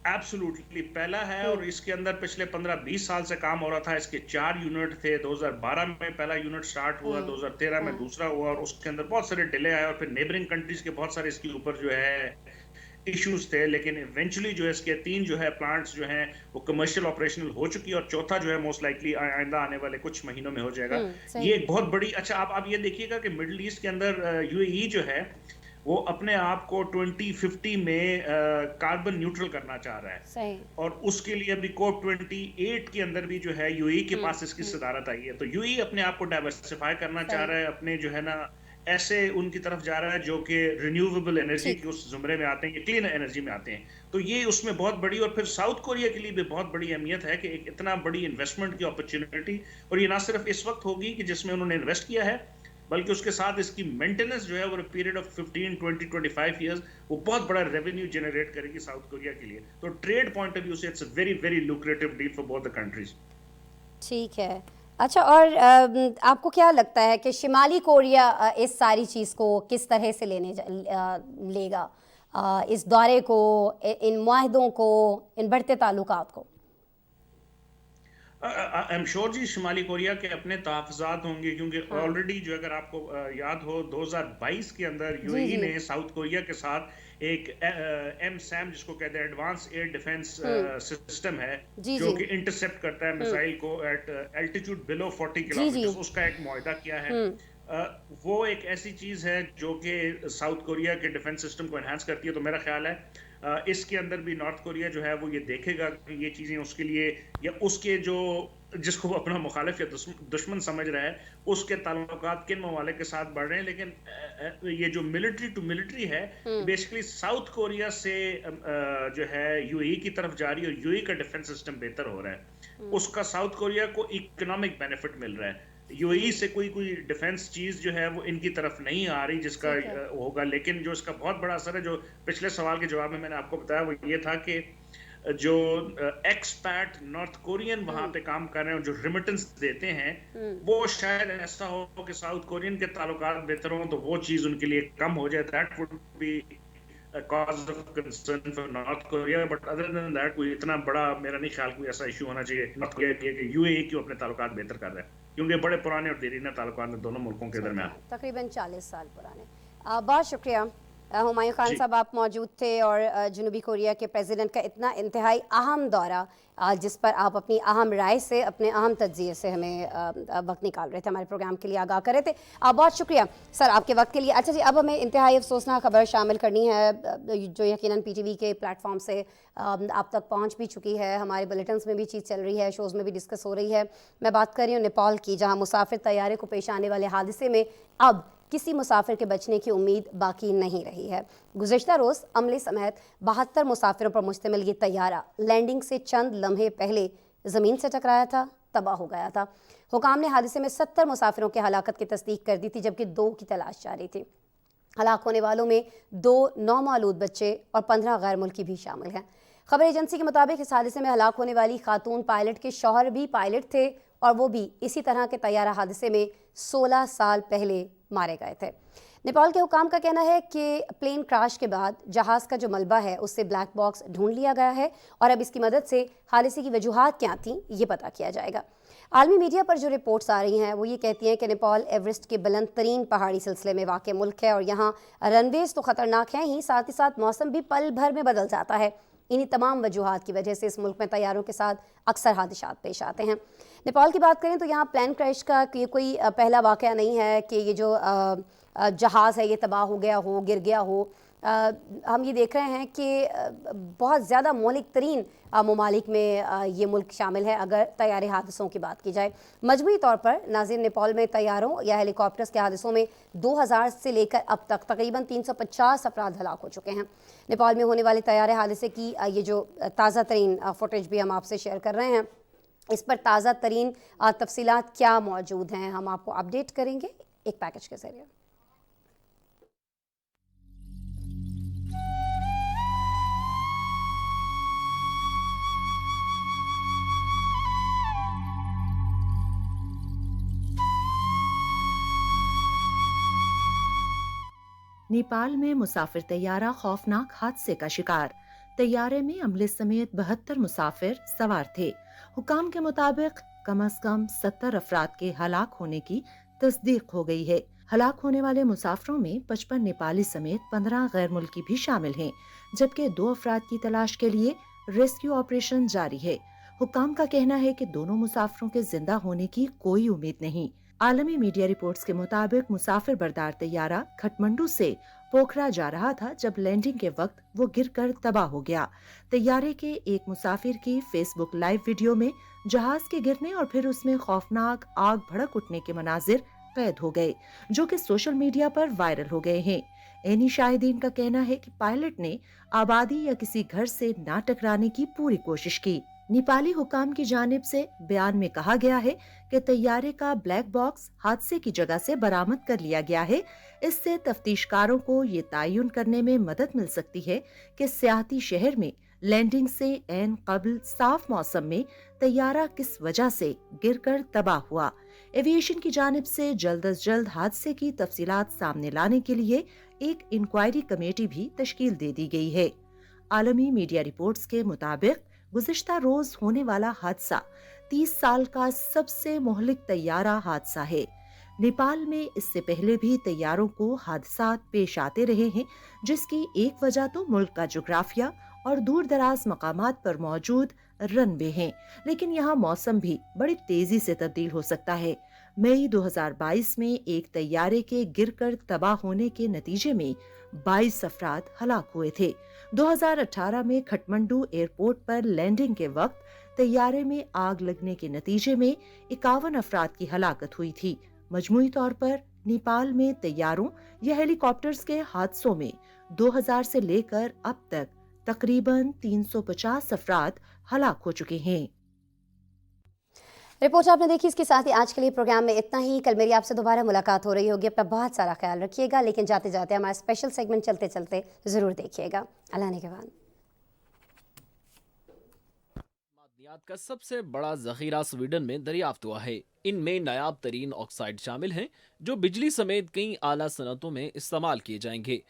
एब्सोल्युटली पहला है, और इसके अंदर पिछले 15-20 साल से काम हो रहा था। इसके 4 यूनिट थे, 2012 में पहला यूनिट स्टार्ट हुआ, 2013 में दूसरा हुआ, और उसके अंदर बहुत सारे डिले आए, और फिर नेबरिंग कंट्रीज के बहुत सारे इसके ऊपर जो है इश्यूज थे, लेकिन इवेंचुअली जो है इसके 3 जो है प्लांट्स जो हैं वो कमर्शियल ऑपरेशनल हो चुकी है, और चौथा जो है मोस्ट लाइकली आइंदा आने वाले कुछ महीनों में हो जाएगा। ये एक बहुत बड़ी, अच्छा आप ये देखिएगा कि मिडिल ईस्ट के अंदर यूएई जो है वो अपने आप को 2050 में कार्बन न्यूट्रल करना चाह रहा है, सही। और उसके लिए अभी COP 28 के अंदर भी जो है यूएई के पास इसकी सदारत आई है। तो यूएई अपने आप को डाइवर्सिफाई करना चाह रहा है, अपने जो है ना ऐसे उनकी तरफ जा रहा है जो कि रिन्यूएबल एनर्जी के उस जुमरे में आते हैं, ये क्लीन एनर्जी में आते हैं। तो ये उसमें बहुत बड़ी, और फिर साउथ कोरिया के लिए भी बहुत बड़ी अहमियत है कि एक इतना बड़ी इन्वेस्टमेंट की अपॉर्चुनिटी, और ये ना सिर्फ इस वक्त होगी कि जिसमें उन्होंने इन्वेस्ट किया है, बल्कि उसके साथ इसकी मेंटेनेंस जो है वो पीरियड ऑफ 15, 20, 25 इयर्स वो बहुत बड़ा रेवेन्यू जनरेट करेगी साउथ कोरिया के लिए। तो ट्रेड पॉइंट ऑफ व्यू से it's a very very lucrative deal for both the countries. ठीक है। अच्छा, और आपको क्या लगता है कि शिमाली कोरिया इस सारी चीज़ को किस तरह से लेगा, इस दौरे को, इन मुआहदों को, इन बढ़ते ताल्लुकात को? आई एम श्योर जी शुमाली कोरिया के अपने तहफ़्फ़ुज़ात होंगे, क्योंकि ऑलरेडी जो अगर आपको याद हो 2022 के अंदर यूएई ने साउथ कोरिया के साथ एक एमसैम जिसको कहते हैं एडवांस एयर डिफेंस सिस्टम है जो कि इंटरसेप्ट करता है मिसाइल को एट एल्टीट्यूड बिलो 40 किलोमीटर, उसका एक मुआहदा किया है। वो एक ऐसी चीज़ है जो कि साउथ कोरिया के डिफेंस सिस्टम को एनहांस करती है। तो मेरा ख्याल है इसके अंदर भी नॉर्थ कोरिया जो है वो ये देखेगा कि ये चीज़ें उसके लिए या उसके जो जिसको वो अपना मुखालिफ या दुश्मन समझ रहा है उसके ताल्लुकात किन ममालिक के साथ बढ़ रहे हैं। लेकिन ये जो मिलिट्री टू मिलिट्री है बेसिकली साउथ कोरिया से जो है यूएई की तरफ जा रही है और यूएई का डिफेंस सिस्टम बेहतर हो रहा है, उसका साउथ कोरिया को इकोनॉमिक बेनिफिट मिल रहा है। यूएई से कोई डिफेंस चीज जो है वो इनकी तरफ नहीं आ रही जिसका होगा। लेकिन जो इसका बहुत बड़ा असर है, जो पिछले सवाल के जवाब में मैंने आपको बताया, वो ये था कि जो एक्सपैट नॉर्थ कोरियन वहां पे काम कर रहे हैं, जो रिमिटेंस देते हैं, वो शायद ऐसा हो कि साउथ कोरियन के ताल्लुकात बेहतर हो तो वो चीज उनके लिए कम हो जाए। That would be cause of concern for North Korea, but other than that कोई इतना बड़ा मेरा नहीं ख्याल कोई ऐसा इशू होना चाहिए नॉर्थ कोरिया के यूएई क्यों अपने ताल्लुकात बेहतर कर रहा है, क्योंकि बड़े पुराने और देरीना ताल्लुकात हैं दोनों मुल्कों के दरमियान, तकरीबन 40 साल पुराने। बहुत शुक्रिया हुमायूं खान साहब, आप मौजूद थे और जनूबी कोरिया के प्रेसिडेंट का इतना इंतहाई अहम दौरा जिस पर आप अपनी अहम राय से, अपने अहम तज्ज़िये से हमें वक्त निकाल रहे थे, हमारे प्रोग्राम के लिए आगाह कर रहे थे। बहुत शुक्रिया सर आपके वक्त के लिए। अच्छा जी, अब हमें इंतहाई अफसोसनाक खबर शामिल करनी है जो यकीनन पीटीवी के प्लेटफॉर्म से आप तक पहुंच भी चुकी है, हमारे बुलेटिन्स में भी चीज़ चल रही है, शोज़ में भी डिस्कस हो रही है। मैं बात कर रही हूँ नेपाल की, जहाँ मुसाफिर तैयारे को पेश आने वाले हादसे में अब किसी मुसाफिर के बचने की उम्मीद बाकी नहीं रही है। गुज़िश्ता रोज़ अमले समेत 72 मुसाफिरों पर मुश्तमिल ये तैयारा लैंडिंग से चंद लम्हे पहले ज़मीन से टकराया था, तबाह हो गया था। हुकाम ने हादसे में 70 मुसाफिरों की हलाकत की तस्दीक कर दी थी, जबकि 2 की तलाश जारी थी। हलाक होने वालों में 2 नौमालूद बच्चे और 15 गैर मुल्की भी शामिल हैं। खबर एजेंसी के मुताबिक इस हादसे में हलाक होने वाली खातून पायलट के शौहर भी पायलट थे और वो भी इसी तरह के तैयारा हादसे में 16 साल पहले मारे गए थे। नेपाल के हुकाम का कहना है कि प्लेन क्रैश के बाद जहाज़ का जो मलबा है उससे ब्लैक बॉक्स ढूंढ लिया गया है और अब इसकी मदद से हादसे की वजूहात क्या थीं ये पता किया जाएगा। आलमी मीडिया पर जो रिपोर्ट्स आ रही हैं वो ये कहती हैं कि नेपाल एवरेस्ट के बुलंद तरीन पहाड़ी सिलसिले में वाक़ मुल्क है और यहाँ रनवेज तो ख़तरनाक हैं ही, साथ ही साथ मौसम भी पल भर में बदल जाता है। इन्हीं तमाम वजूहात की वजह से इस मुल्क में तैयारों के साथ अक्सर हादसात पेश आते हैं। नेपाल की बात करें तो यहाँ प्लेन क्रैश का ये कोई पहला वाक़या नहीं है कि ये जो जहाज़ है ये तबाह हो गया हो, गिर गया हो। हम ये देख रहे हैं कि बहुत ज़्यादा मौलिक तरीन ममालिक में ये मुल्क शामिल है अगर तैयारी हादसों की बात की जाए। मजमूई तौर पर नाज़रीन नेपाल में तैयारों या हेलीकॉप्टर्स के हादसों में 2000 से लेकर अब तक तकरीबन 350 अफराद हलाक हो चुके हैं। नेपाल में होने वाले तैयारे हादसे की ये जो ताज़ा तरीन फुटेज भी हम आपसे शेयर कर रहे हैं, इस पर ताज़ा तरीन तफसीलात क्या मौजूद हैं हम आपको अपडेट करेंगे एक पैकेज के ज़रिए। नेपाल में मुसाफिर तैयारा खौफनाक हादसे का शिकार। तैयारे में अमले समेत 72 मुसाफिर सवार थे। हुकाम के मुताबिक कम से कम 70 अफराद के हलाक होने की तस्दीक हो गई है। हलाक होने वाले मुसाफिरों में 55 नेपाली समेत 15 गैर मुल्की भी शामिल हैं, जबकि 2 अफराद की तलाश के लिए रेस्क्यू ऑपरेशन जारी है। हुकाम का कहना है कि दोनों मुसाफिरों के जिंदा होने की कोई उम्मीद नहीं। आलमी मीडिया रिपोर्ट्स के मुताबिक मुसाफिर बरदार तैयारा खटमंडू से पोखरा जा रहा था जब लैंडिंग के वक्त वो गिरकर तबाह हो गया। तैयारे के एक मुसाफिर की फेसबुक लाइव वीडियो में जहाज के गिरने और फिर उसमें खौफनाक आग भड़क उठने के मनाजिर कैद हो गए, जो कि सोशल मीडिया पर वायरल हो गए हैं। एनी शाहिदीन का कहना है कि पायलट ने आबादी या किसी घर से ना टकराने की पूरी कोशिश की। नेपाली हुकाम की जानिब से बयान में कहा गया है कि तैयारे का ब्लैक बॉक्स हादसे की जगह से बरामद कर लिया गया है। इससे तफ्तीशकारों को ये तयन करने में मदद मिल सकती है कि सियाहती शहर में लैंडिंग से ऐन कबल साफ मौसम में तैयारा किस वजह से गिरकर तबाह हुआ। एविएशन की जानिब से जल्द अज जल्द हादसे की तफसीलात सामने लाने के लिए एक इंक्वायरी कमेटी भी तश्कील दे दी गई है। आलमी मीडिया रिपोर्ट्स के मुताबिक गुज़िश्ता रोज होने वाला हादसा 30 साल का सबसे मोहलिक तैयारा हादसा है। नेपाल में इससे पहले भी तैयारों को हादसात पेश आते रहे हैं, जिसकी एक वजह तो मुल्क का जोग्राफिया और दूर दराज मकामात पर मौजूद रनवे हैं, लेकिन यहाँ मौसम भी बड़ी तेजी से तब्दील हो सकता है। मई 2022 में एक तैयारे के गिरकर तबाह होने के नतीजे में 22 अफराद हलाक हुए थे। 2018 में खटमंडू एयरपोर्ट पर लैंडिंग के वक्त तैयारे में आग लगने के नतीजे में 51 अफराद की हलाकत हुई थी। मजमूई तौर पर नेपाल में तैयारों या हेलीकॉप्टर्स के हादसों में 2000 से लेकर अब तक तकरीबन 350 अफराद हलाक हो चुके हैं। रिपोर्ट आपने देखी। इसके साथ ही आज के लिए प्रोग्राम में इतना ही। कल मेरी आपसे दोबारा मुलाकात हो रही होगी। अपना बहुत सारा ख्याल रखिएगा, लेकिन जाते जाते हमारा स्पेशल सेगमेंट चलते चलते ज़रूर देखिएगा। अल्लाह ने के बाद मादनियात का सबसे बड़ा जखीरा स्वीडन में दरियाफ्त हुआ है। इनमें नायाब तरीन ऑक्साइड शामिल हैं, जो बिजली समेत कई आला सनतों में इस्तेमाल किए जाएंगे।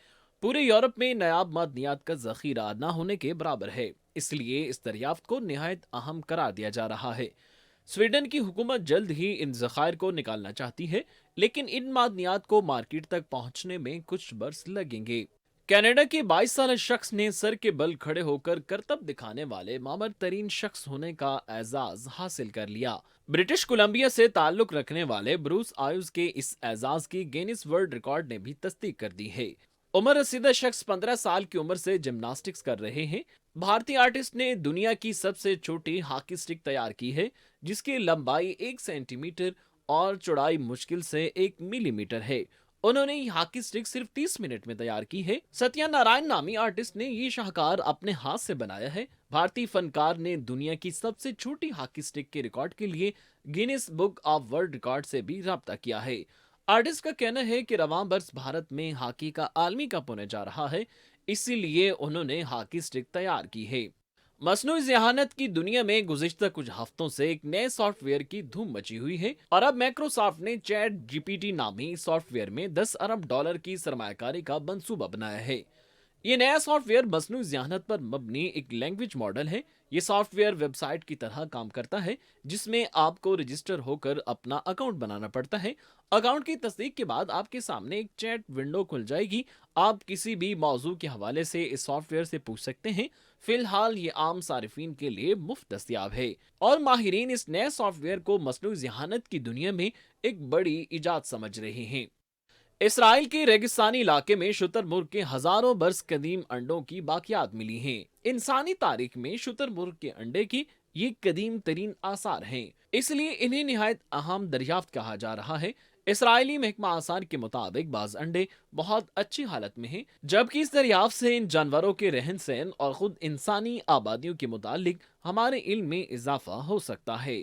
पूरे यूरोप में नायाब मादनियात का जखीरा न होने के बराबर है, इसलिए इस दरियाफ्त को निहायत अहम करार दिया जा रहा है। स्वीडन की हुकूमत जल्द ही इन जखायर को निकालना चाहती है, लेकिन इन मादनियात को मार्केट तक पहुंचने में कुछ बरस लगेंगे। कनाडा के 22 साल शख्स ने सर के बल खड़े होकर करतब दिखाने वाले मामर तरीन शख्स होने का एजाज हासिल कर लिया। ब्रिटिश कोलंबिया से ताल्लुक रखने वाले ब्रूस आयुज के इस एजाज की गिनीज वर्ल्ड रिकॉर्ड ने भी तस्दीक कर दी है। उम्र रसीदा शख्स 15 साल की उम्र से जिम्नास्टिक्स कर रहे हैं। भारतीय आर्टिस्ट ने दुनिया की सबसे छोटी हॉकी स्टिक तैयार की है, जिसकी लंबाई 1 सेंटीमीटर और चौड़ाई मुश्किल से 1 मिलीमीटर है। उन्होंने ये हॉकी स्टिक सिर्फ 30 मिनट में तैयार की है। सत्यानारायण नामी आर्टिस्ट ने ये शाहकार अपने हाथ से बनाया है। भारतीय फनकार ने दुनिया की सबसे छोटी हॉकी स्टिक के रिकॉर्ड के लिए Guinness book of world record से भी राब्ता किया है। आर्टिस्ट का कहना है कि रवां बरस भारत में हॉकी का आलमी कप होने जा रहा है, इसीलिए उन्होंने हॉकी स्टिक तैयार की है। मसनूई ज़हानत की दुनिया में गुज़िश्ता कुछ हफ्तों से एक नए सॉफ्टवेयर की धूम मची हुई है और अब माइक्रोसॉफ्ट ने चैट जीपीटी नामी सॉफ्टवेयर में $10 अरब की सरमायाकारी का मंसूबा बनाया है। ये नया सॉफ्टवेयर मसनूई ज़हानत पर मबनी एक लैंग्वेज मॉडल है। ये सॉफ्टवेयर वेबसाइट की तरह काम करता है, जिसमें आपको रजिस्टर होकर अपना अकाउंट बनाना पड़ता है। अकाउंट की तस्दीक के बाद आपके सामने एक चैट विंडो खुल जाएगी। आप किसी भी मौजू के हवाले से इस सॉफ्टवेयर से पूछ सकते हैं। फिलहाल ये आम सारिफीन के लिए मुफ्त दस्तयाब है और माहिरीन इस नए सॉफ्टवेयर को मसनूई ज़हानत की दुनिया में एक बड़ी इजाद समझ रहे हैं। इसराइल के रेगिस्तानी इलाके में शुतुरमुर्ग के हजारों बरस कदीम अंडों की बाकियात मिली हैं। इंसानी तारीख में शुतुरमुर्ग के अंडे की ये कदीम तरीन आसार हैं, इसलिए इन्हें निहायत अहम दरियाफ्त कहा जा रहा है। इसराइली महकमा आसार के मुताबिक बाज अंडे बहुत अच्छी हालत में हैं, जबकि इस दरियाफ्त से इन जानवरों के रहन सहन और खुद इंसानी आबादियों के मुतालिक हमारे इल्म में इजाफा हो सकता है।